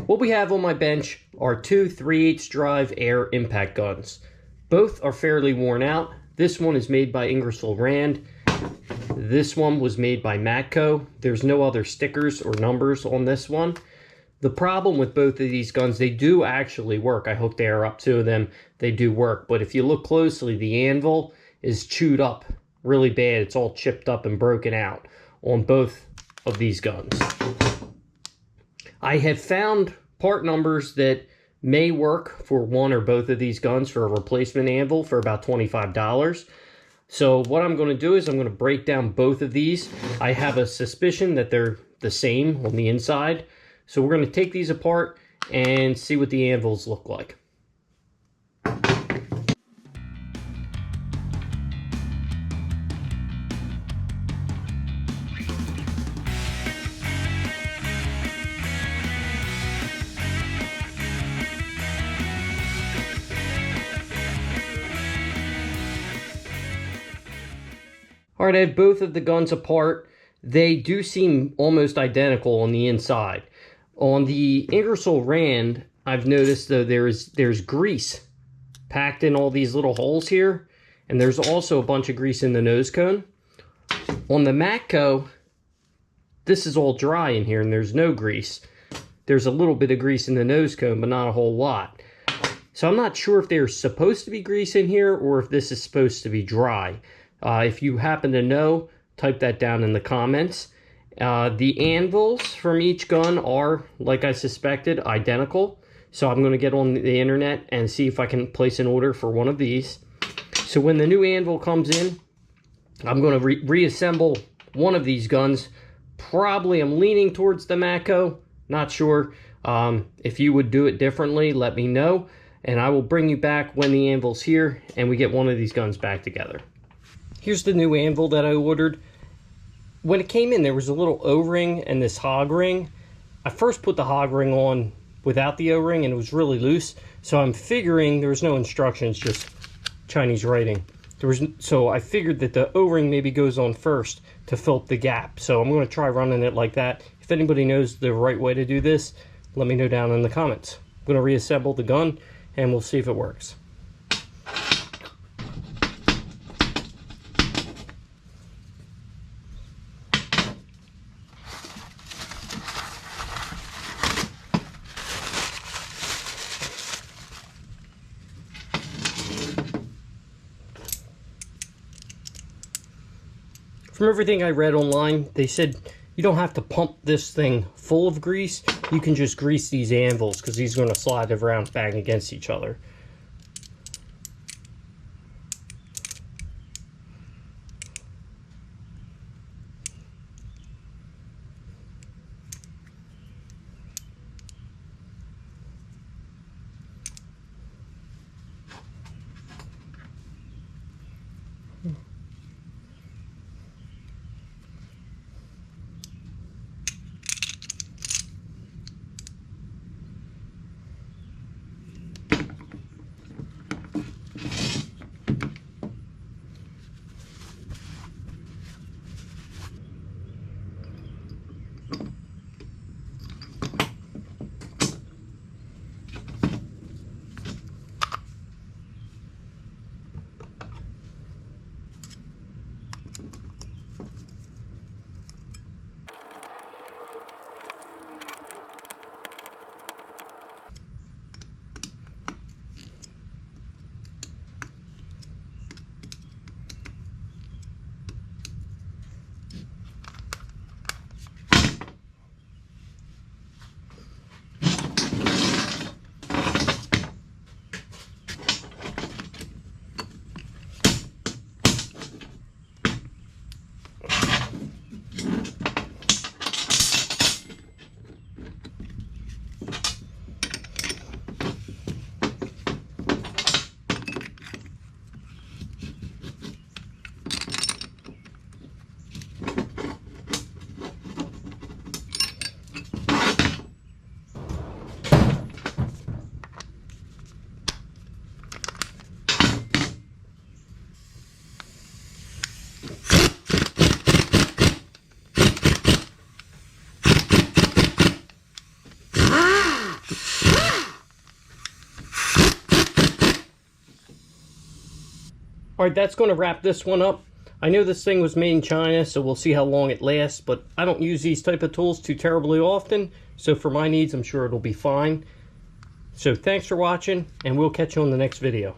What we have on my bench are two 3/8 drive air impact guns. Both are fairly worn out. This one is made by Ingersoll Rand. This one was made by Matco. There's no other stickers or numbers on this one. The problem with both of these guns, they do actually work. I hooked air up to them. They do work. But if you look closely, the anvil is chewed up really bad. It's all chipped up and broken out on both of these guns. I have found part numbers that may work for one or both of these guns for a replacement anvil for about $25. So what I'm going to do is I'm going to break down both of these. I have a suspicion that they're the same on the inside. So we're going to take these apart and see what the anvils look like. Alright, I have both of the guns apart. They do seem almost identical on the inside. On the Ingersoll Rand, I've noticed though there's grease packed in all these little holes here, and there's also a bunch of grease in the nose cone. On the Matco, this is all dry in here and there's no grease. There's a little bit of grease in the nose cone, but not a whole lot. So I'm not sure if there's supposed to be grease in here or if this is supposed to be dry. If you happen to know, type that down in the comments. The anvils from each gun are, like I suspected, identical. So I'm going to get on the internet and see if I can place an order for one of these. So when the new anvil comes in, I'm going to reassemble one of these guns. Probably I'm leaning towards the Matco. Not sure. If you would do it differently, let me know. And I will bring you back when the anvil's here and we get one of these guns back together. Here's the new anvil that I ordered. When it came in, there was a little O-ring and this hog ring. I first put the hog ring on without the O-ring and it was really loose. So I'm figuring there was no instructions, just Chinese writing. So I figured that the O-ring maybe goes on first to fill up the gap. So I'm going to try running it like that. If anybody knows the right way to do this, let me know down in the comments. I'm going to reassemble the gun and we'll see if it works. From everything I read online, they said you don't have to pump this thing full of grease. You can just grease these anvils because these are going to slide around, bang against each other. All right, that's going to wrap this one up. I know this thing was made in China, so we'll see how long it lasts, but I don't use these type of tools too terribly often, so for my needs, I'm sure it'll be fine. So thanks for watching, and we'll catch you on the next video.